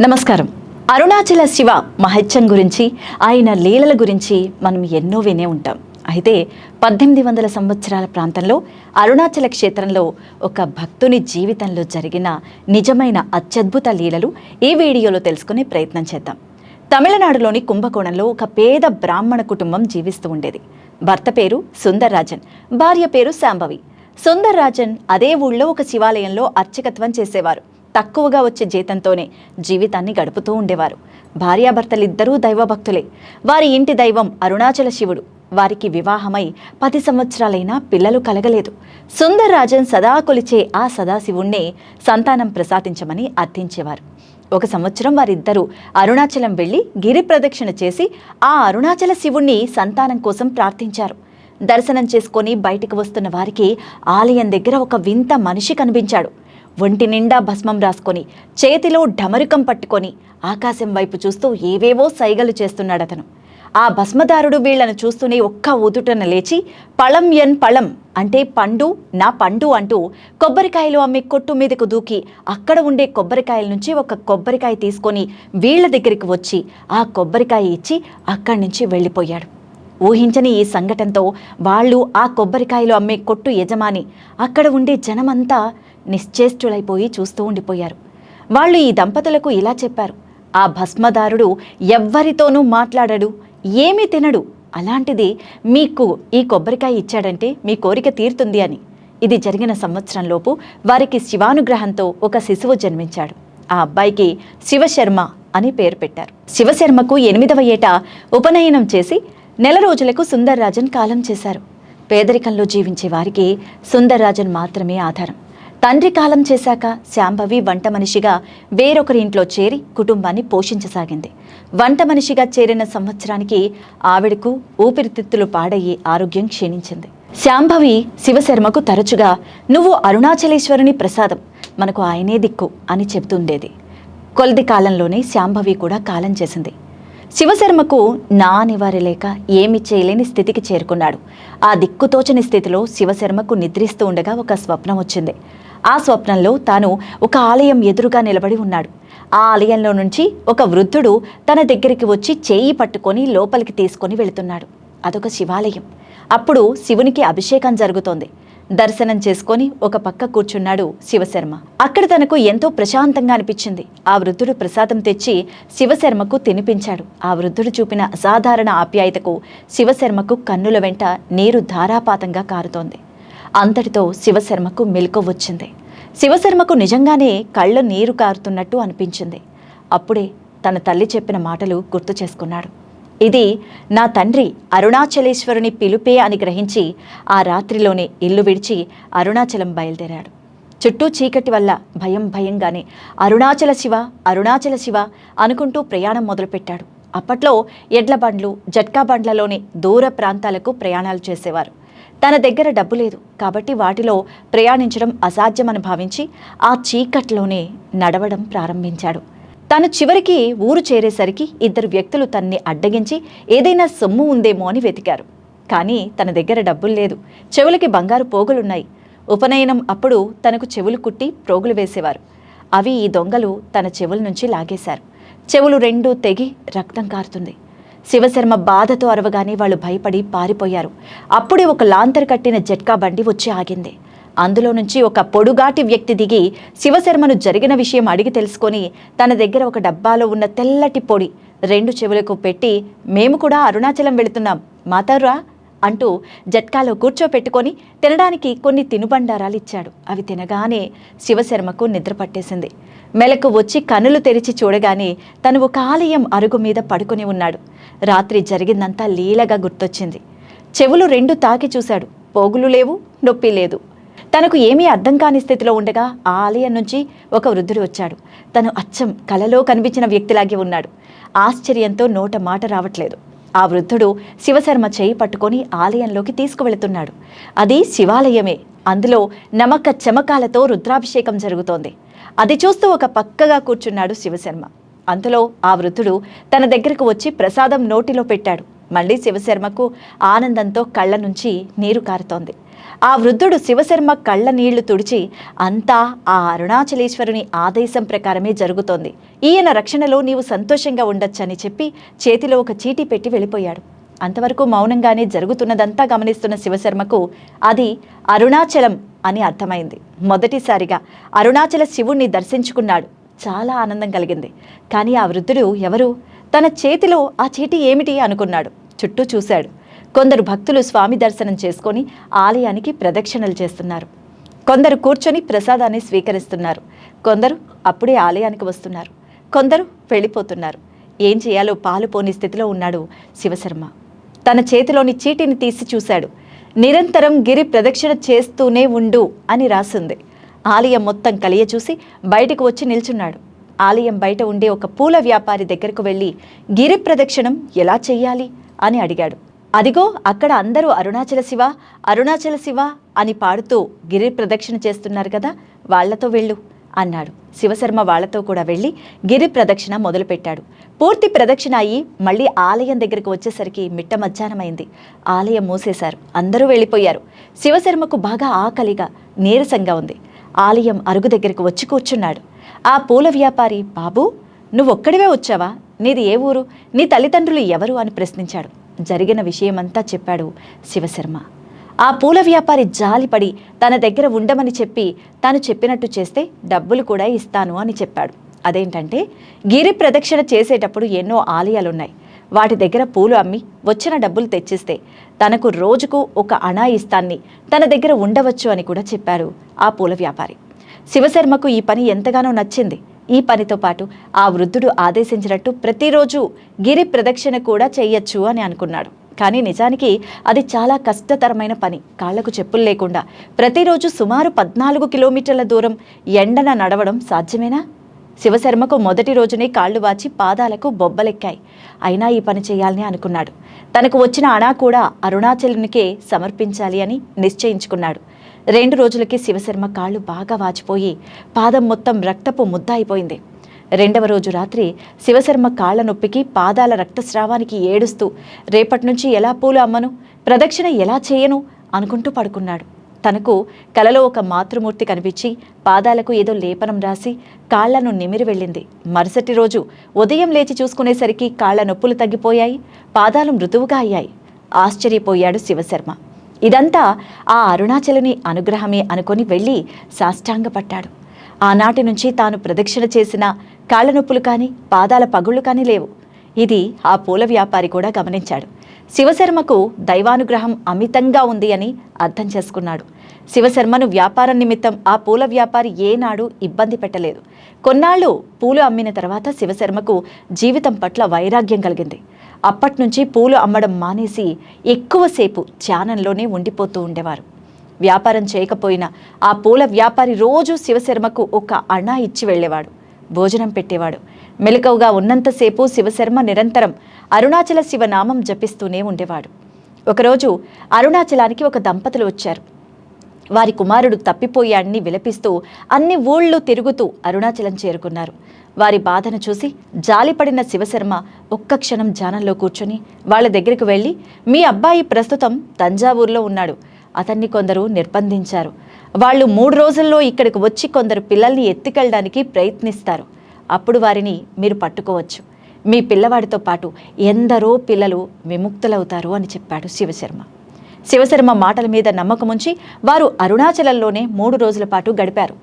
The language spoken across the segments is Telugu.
నమస్కారం. అరుణాచల శివ మహత్యం గురించి, ఆయన లీలల గురించి మనం ఎన్నో వినే ఉంటాం. అయితే 1800 సంవత్సరాల ప్రాంతంలో అరుణాచల క్షేత్రంలో ఒక భక్తుని జీవితంలో జరిగిన నిజమైన అత్యద్భుత లీలలు ఈ వీడియోలో తెలుసుకునే ప్రయత్నం చేద్దాం. తమిళనాడులోని కుంభకోణంలో ఒక పేద బ్రాహ్మణ కుటుంబం జీవిస్తూ ఉండేది. భర్త పేరు సుందర్రాజన్, భార్య పేరు శాంభవి. సుందర్రాజన్ అదే ఊళ్ళో ఒక శివాలయంలో అర్చకత్వం చేసేవారు. తక్కువగా వచ్చే జీతంతోనే జీవితాన్ని గడుపుతూ ఉండేవారు. భార్యాభర్తలిద్దరూ దైవభక్తులే. వారి ఇంటి దైవం అరుణాచల శివుడు. వారికి వివాహమై 10 సంవత్సరాలైనా పిల్లలు కలగలేదు. సుందర్రాజన్ సదా కొలిచే ఆ సదాశివుణ్ణే సంతానం ప్రసాదించమని అర్థించేవారు. ఒక సంవత్సరం వారిద్దరూ అరుణాచలం వెళ్లి గిరి ప్రదక్షిణ చేసి ఆ అరుణాచల శివుణ్ణి సంతానం కోసం ప్రార్థించారు. దర్శనం చేసుకొని బయటికి వస్తున్న వారికి ఆలయం దగ్గర ఒక వింత మనిషి కనిపించాడు. ఒంటి నిండా భస్మం రాసుకొని, చేతిలో ఢమరుకం పట్టుకొని ఆకాశం వైపు చూస్తూ ఏవేవో సైగలు చేస్తున్నాడతను. ఆ భస్మదారుడు వీళ్లను చూస్తూనే ఒక్క ఊదుటన లేచి పళం ఎన్ పళం అంటే పండు నా పండు అంటూ కొబ్బరికాయలు అమ్మే కొట్టు మీదకు దూకి అక్కడ ఉండే కొబ్బరికాయల నుంచి ఒక కొబ్బరికాయ తీసుకొని వీళ్ల దగ్గరికి వచ్చి ఆ కొబ్బరికాయ ఇచ్చి అక్కడి నుంచి వెళ్ళిపోయాడు. ఊహించని ఈ సంఘటనతో వాళ్ళు, ఆ కొబ్బరికాయలు అమ్మే కొట్టు యజమాని, అక్కడ ఉండే జనమంతా నిశ్చేష్టులైపోయి చూస్తూ ఉండిపోయారు. వాళ్ళు ఈ దంపతులకు ఇలా చెప్పారు: ఆ భస్మదారుడు ఎవ్వరితోనూ మాట్లాడడు, ఏమీ తినడు. అలాంటిది మీకు ఈ కొబ్బరికాయ ఇచ్చాడంటే మీ కోరిక తీరుతుంది అని. ఇది జరిగిన సంవత్సరంలోపు వారికి శివానుగ్రహంతో ఒక శిశువు జన్మించాడు. ఆ అబ్బాయికి శివశర్మ అని పేరు పెట్టారు. శివశర్మకు 8వ ఏట ఉపనయనం చేసి నెల రోజులకు సుందర్రాజన్ కాలం చేశారు. పేదరికంలో జీవించే వారికి సుందర్రాజన్ మాత్రమే ఆధారం. తండ్రి కాలం చేశాక శాంభవి వంట మనిషిగా వేరొకరి ఇంట్లో చేరి కుటుంబాన్ని పోషించసాగింది. వంట మనిషిగా చేరిన సంవత్సరానికి ఆవిడకు ఊపిరితిత్తులు పాడయ్యి ఆరోగ్యం క్షీణించింది. శాంభవి శివశర్మకు తరచుగా "నువ్వు అరుణాచలేశ్వరుని ప్రసాదం, మనకు ఆయనే దిక్కు" అని చెబుతుండేది. కొద్ది కాలంలోనే శాంభవి కూడా కాలం చేసింది. శివశర్మకు నా నివారి లేక ఏమి చేయలేని స్థితికి చేరుకున్నాడు. ఆ దిక్కుతోచని స్థితిలో శివశర్మకు నిద్రిస్తూ ఉండగా ఒక స్వప్నం వచ్చింది. ఆ స్వప్నంలో తాను ఒక ఆలయం ఎదురుగా నిలబడి ఉన్నాడు. ఆ ఆలయంలో నుంచి ఒక వృద్ధుడు తన దగ్గరికి వచ్చి చేయి పట్టుకొని లోపలికి తీసుకొని వెళుతున్నాడు. అదొక శివాలయం. అప్పుడు శివునికి అభిషేకం జరుగుతోంది. దర్శనం చేసుకొని ఒక పక్క కూర్చున్నాడు శివశర్మ. అక్కడ తనకు ఎంతో ప్రశాంతంగా అనిపించింది. ఆ వృద్ధుడు ప్రసాదం తెచ్చి శివశర్మకు తినిపించాడు. ఆ వృద్ధుడు చూపిన అసాధారణ ఆప్యాయతకు శివశర్మకు కన్నుల వెంట నీరు ధారాపాతంగా కారుతోంది. అంతటితో శివశర్మకు మెలకువ వచ్చింది. శివశర్మకు నిజంగానే కళ్ళ నీరు కారుతున్నట్టు అనిపించింది. అప్పుడే తన తల్లి చెప్పిన మాటలు గుర్తు చేసుకున్నాడు. ఇది నా తండ్రి అరుణాచలేశ్వరుని పిలుపే అని గ్రహించి ఆ రాత్రిలోనే ఇల్లు విడిచి అరుణాచలం బయలుదేరాడు. చుట్టూ చీకటి వల్ల భయంగానే అరుణాచల శివ, అరుణాచల శివ అనుకుంటూ ప్రయాణం మొదలుపెట్టాడు. అప్పట్లో ఎడ్ల బండ్లు, జట్కా బండ్లలోనే దూర ప్రాంతాలకు ప్రయాణాలు చేసేవారు. తన దగ్గర డబ్బు లేదు కాబట్టి వాటిలో ప్రయాణించడం అసాధ్యమని భావించి ఆ చీకట్లోనే నడవడం ప్రారంభించాడు. తాను చివరికి ఊరు చేరేసరికి 2 వ్యక్తులు తన్ని అడ్డగించి ఏదైనా సొమ్ము ఉందేమో అని వెతికారు. కానీ తన దగ్గర డబ్బులు లేదు. చెవులకి బంగారు పోగులున్నాయి. ఉపనయనం అప్పుడు తనకు చెవులు కుట్టి ప్రోగులు వేసేవారు. అవి ఈ దొంగలు తన చెవుల నుంచి లాగేశారు. చెవులు 2 తెగి రక్తం కారుతుంది. శివశర్మ బాధతో అరవగానే వాళ్ళు భయపడి పారిపోయారు. అప్పుడే ఒక లాంతరు కట్టిన జట్కా బండి వచ్చి ఆగింది. అందులో నుంచి ఒక పొడుగాటి వ్యక్తి దిగి శివశర్మను జరిగిన విషయం అడిగి తెలుసుకొని తన దగ్గర ఒక డబ్బాలో ఉన్న తెల్లటి పొడి 2 చెవులకు పెట్టి, "మేము కూడా అరుణాచలం వెళుతున్నాం, మాతారా" అంటూ జట్కాలో కూర్చోపెట్టుకొని తినడానికి కొన్ని తినుబండారాలు ఇచ్చాడు. అవి తినగానే శివశర్మకు నిద్ర పట్టేసింది. మెలకు వచ్చి కన్నులు తెరిచి చూడగానే తను ఒక ఆలయం అరుగు మీద పడుకొని ఉన్నాడు. రాత్రి జరిగిందంతా లీలగా గుర్తొచ్చింది. చెవులు 2 తాకి చూశాడు. పోగులు లేవు, నొప్పి లేదు. తనకు ఏమీ అర్థం కాని స్థితిలో ఉండగా ఆ ఆలయం నుంచి ఒక వృద్ధుడు వచ్చాడు. తను అచ్చం కలలో కనిపించిన వ్యక్తిలాగే ఉన్నాడు. ఆశ్చర్యంతో నోట మాట రావట్లేదు. ఆ వృద్ధుడు శివశర్మ చేయి పట్టుకొని ఆలయంలోకి తీసుకువెళుతున్నాడు. అది శివాలయమే. అందులో నమక చమకాలతో రుద్రాభిషేకం జరుగుతోంది. అది చూస్తూ ఒక పక్కగా కూర్చున్నాడు శివశర్మ. అంతలో ఆ వృద్ధుడు తన దగ్గరకు వచ్చి ప్రసాదం నోటిలో పెట్టాడు. మళ్ళీ శివశర్మకు ఆనందంతో కళ్ళ నుంచి నీరు కారుతోంది. ఆ వృద్ధుడు శివశర్మ కళ్ళ నీళ్లు తుడిచి, అంతా ఆ అరుణాచలేశ్వరుని ఆదేశం ప్రకారమే జరుగుతోంది, ఈయన రక్షణలో నీవు సంతోషంగా ఉండొచ్చని చెప్పి చేతిలో ఒక చీటీ పెట్టి వెళ్ళిపోయాడు. అంతవరకు మౌనంగానే జరుగుతున్నదంతా గమనిస్తున్న శివశర్మకు అది అరుణాచలం అని అర్థమైంది. మొదటిసారిగా అరుణాచల శివుణ్ణి దర్శించుకున్నాడు. చాలా ఆనందం కలిగింది. కానీ ఆ వృద్ధుడు ఎవరు, తన చేతిలో ఆ చీటీ ఏమిటి అనుకున్నాడు. చుట్టూ చూశాడు. కొందరు భక్తులు స్వామి దర్శనం చేసుకొని ఆలయానికి ప్రదక్షిణలు చేస్తున్నారు. కొందరు కూర్చొని ప్రసాదాన్ని స్వీకరిస్తున్నారు. కొందరు అప్పుడే ఆలయానికి వస్తున్నారు. కొందరు వెళ్ళిపోతున్నారు. ఏం చేయాలో పాలుపోని స్థితిలో ఉన్నాడు శివశర్మ. తన చేతిలోని చీటీని తీసి చూశాడు. నిరంతరం గిరి ప్రదక్షిణ చేస్తూనే ఉండు అని రాసింది. ఆలయం మొత్తం కలియ చూసి బయటకు వచ్చి నిల్చున్నాడు. ఆలయం బయట ఉండే ఒక పూల వ్యాపారి దగ్గరకు వెళ్ళి గిరి ప్రదక్షిణం ఎలా చెయ్యాలి అని అడిగాడు. అదిగో అక్కడ అందరూ అరుణాచల శివ, అరుణాచల శివ అని పాడుతూ గిరి ప్రదక్షిణ చేస్తున్నారు కదా, వాళ్లతో వెళ్ళు అన్నాడు. శివశర్మ వాళ్లతో కూడా వెళ్ళి గిరి ప్రదక్షిణ మొదలుపెట్టాడు. పూర్తి ప్రదక్షిణ అయ్యి మళ్ళీ ఆలయం దగ్గరకు వచ్చేసరికి మిట్ట మధ్యాహ్నమైంది. ఆలయం మూసేశారు. అందరూ వెళ్ళిపోయారు. శివశర్మకు బాగా ఆకలిగా, నీరసంగా ఉంది. ఆలయం అరుగు దగ్గరకు వచ్చి కూర్చున్నాడు. ఆ పూల వ్యాపారి, బాబూ, నువ్వొక్కడివే వచ్చావా? నీది ఏ ఊరు? నీ తల్లిదండ్రులు ఎవరు అని ప్రశ్నించాడు. జరిగిన విషయమంతా చెప్పాడు శివశర్మ. ఆ పూల వ్యాపారి జాలిపడి తన దగ్గర ఉండమని చెప్పి తాను చెప్పినట్టు చేస్తే డబ్బులు కూడా ఇస్తాను అని చెప్పాడు. అదేంటంటే, గిరి ప్రదక్షిణ చేసేటప్పుడు ఎన్నో ఆలయాలున్నాయి, వాటి దగ్గర పూలు అమ్మి వచ్చిన డబ్బులు తెచ్చిస్తే తనకు రోజుకు ఒక అణా ఇస్తాన్ని తన దగ్గర ఉండవచ్చు అని కూడా చెప్పాడు ఆ పూల వ్యాపారి. శివశర్మకు ఈ పని ఎంతగానో నచ్చింది. ఈ పనితో పాటు ఆ వృద్ధుడు ఆదేశించినట్టు ప్రతిరోజు గిరి ప్రదక్షిణ కూడా చెయ్యొచ్చు అని అనుకున్నాడు. కానీ నిజానికి అది చాలా కష్టతరమైన పని. కాళ్లకు చెప్పులు లేకుండా ప్రతిరోజు సుమారు 14 కిలోమీటర్ల దూరం ఎండన నడవడం సాధ్యమేనా? శివశర్మకు మొదటి రోజునే కాళ్లు వాచి పాదాలకు బొబ్బలెక్కాయి. అయినా ఈ పని చేయాలని అనుకున్నాడు. తనకు వచ్చిన అణా కూడా అరుణాచలునికే సమర్పించాలి అని నిశ్చయించుకున్నాడు. 2 రోజులకి శివశర్మ కాళ్ళు బాగా వాచిపోయి పాదం మొత్తం రక్తపు ముద్ద అయిపోయింది. 2వ రోజు రాత్రి శివశర్మ కాళ్ల నొప్పికి, పాదాల రక్తస్రావానికి ఏడుస్తూ రేపటి నుంచి ఎలా పూలు అమ్మను, ప్రదక్షిణ ఎలా చేయను అనుకుంటూ పడుకున్నాడు. తనకు కలలో ఒక మాతృమూర్తి కనిపించి పాదాలకు ఏదో లేపనం రాసి కాళ్లను నిమిరి వెళ్ళింది. మరుసటి రోజు ఉదయం లేచి చూసుకునేసరికి కాళ్ల నొప్పులు తగ్గిపోయాయి, పాదాలు మృదువుగా అయ్యాయి. ఆశ్చర్యపోయాడు శివశర్మ. ఇదంతా ఆ అరుణాచలుని అనుగ్రహమే అనుకొని వెళ్ళి సాష్టాంగపట్టాడు. ఆనాటి నుంచి తాను ప్రదక్షిణ చేసిన కాళ్ల నొప్పులు కానీ, పాదాల పగుళ్ళు కానీ లేవు. ఇది ఆ పూల వ్యాపారి కూడా గమనించాడు. శివశర్మకు దైవానుగ్రహం అమితంగా ఉంది అని అర్థం చేసుకున్నాడు. శివశర్మను వ్యాపారం నిమిత్తం ఆ పూల వ్యాపారి ఏనాడు ఇబ్బంది పెట్టలేదు. కొన్నాళ్ళు పూలు అమ్మిన తర్వాత శివశర్మకు జీవితం పట్ల వైరాగ్యం కలిగింది. అప్పట్నుంచి పూలు అమ్మడం మానేసి ఎక్కువసేపు ధ్యానంలోనే ఉండిపోతూ ఉండేవారు. వ్యాపారం చేయకపోయినా ఆ పూల వ్యాపారి రోజు శివశర్మకు ఒక అణా ఇచ్చి వెళ్ళేవాడు. భోజనం పెట్టేవాడు. మెలకువగా ఉన్నంతసేపు శివశర్మ నిరంతరం అరుణాచల శివనామం జపిస్తూనే ఉండేవాడు. ఒకరోజు అరుణాచలానికి ఒక దంపతులు వచ్చారు. వారి కుమారుడు తప్పిపోయాడని విలపిస్తూ అన్ని ఊళ్ళు తిరుగుతూ అరుణాచలం చేరుకున్నారు. వారి బాధను చూసి జాలిపడిన శివశర్మ ఒక్క క్షణం ధ్యానంలో కూర్చొని వాళ్ళ దగ్గరికి వెళ్ళి, మీ అబ్బాయి ప్రస్తుతం తంజావూరులో ఉన్నాడు, అతన్ని కొందరు నిర్బంధించారు. వాళ్ళు 3 రోజుల్లో ఇక్కడికి వచ్చి కొందరు పిల్లల్ని ఎత్తుకెళ్ళడానికి ప్రయత్నిస్తారు. అప్పుడు వారిని మీరు పట్టుకోవచ్చు. మీ పిల్లవాడితో పాటు ఎందరో పిల్లలు విముక్తులవుతారు అని చెప్పాడు శివశర్మ. శివశర్మ మాటల మీద నమ్మకముంచి వారు అరుణాచలంలోనే 3 రోజుల పాటు గడిపారు.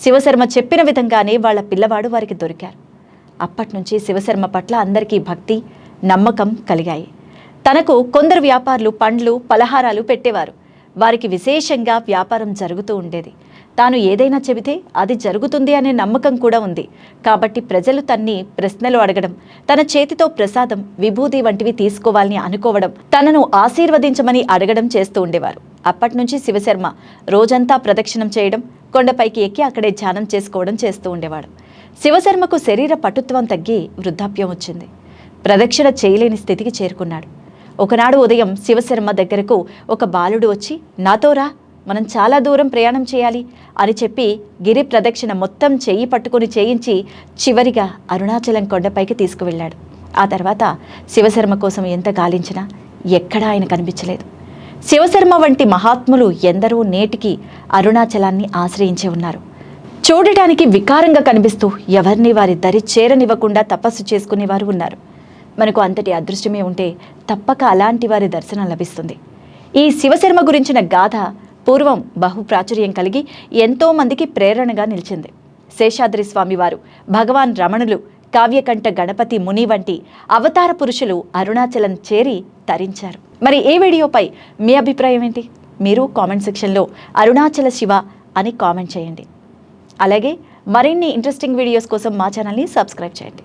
శివశర్మ చెప్పిన విధంగానే వాళ్ళ పిల్లవాడు వారికి దొరికారు. అప్పట్నుంచి శివశర్మ పట్ల అందరికీ భక్తి, నమ్మకం కలిగాయి. తనకు కొందరు వ్యాపారులు పండ్లు, పలహారాలు పెట్టేవారు. వారికి విశేషంగా వ్యాపారం జరుగుతూ ఉండేది. తాను ఏదైనా చెబితే అది జరుగుతుంది అనే నమ్మకం కూడా ఉంది. కాబట్టి ప్రజలు తన్ని ప్రశ్నలు అడగడం, తన చేతితో ప్రసాదం, విభూది వంటివి తీసుకోవాలని అనుకోవడం, తనను ఆశీర్వదించమని అడగడం చేస్తూ ఉండేవారు. అప్పట్నుంచి శివశర్మ రోజంతా ప్రదక్షిణం చేయడం, కొండపైకి ఎక్కి అక్కడే ధ్యానం చేసుకోవడం చేస్తూ ఉండేవాడు. శివశర్మకు శరీర పటుత్వం తగ్గి వృద్ధాప్యం వచ్చింది. ప్రదక్షిణ చేయలేని స్థితికి చేరుకున్నాడు. ఒకనాడు ఉదయం శివశర్మ దగ్గరకు ఒక బాలుడు వచ్చి, నాతో రా, మనం చాలా దూరం ప్రయాణం చేయాలి అని చెప్పి గిరి ప్రదక్షిణ మొత్తం చెయ్యి పట్టుకుని చేయించి చివరిగా అరుణాచలం కొండపైకి తీసుకువెళ్ళాడు. ఆ తర్వాత శివశర్మ కోసం ఎంత గాలించినా ఎక్కడా ఆయన కనిపించలేదు. శివశర్మ వంటి మహాత్ములు ఎందరో నేటికి అరుణాచలాన్ని ఆశ్రయించి ఉన్నారు. చూడటానికి వికారంగా కనిపిస్తూ ఎవరిని వారి దరి చేరనివ్వకుండా తపస్సు చేసుకునేవారు ఉన్నారు. మనకు అంతటి అదృష్టమే ఉంటే తప్పక అలాంటి వారి దర్శనం లభిస్తుంది. ఈ శివశర్మ గురించిన గాథ పూర్వం బహుప్రాచుర్యం కలిగి ఎంతో మందికి ప్రేరణగా నిలిచింది. శేషాద్రి స్వామివారు, భగవాన్ రమణులు, కావ్యకంఠ గణపతి ముని వంటి అవతార పురుషులు అరుణాచలం చేరి తరించారు. మరి ఈ వీడియోపై మీ అభిప్రాయం ఏంటి? మీరు కామెంట్ సెక్షన్లో అరుణాచల శివ అని కామెంట్ చేయండి. అలాగే మరిన్ని ఇంట్రెస్టింగ్ వీడియోస్ కోసం మా ఛానల్ని సబ్స్క్రైబ్ చేయండి.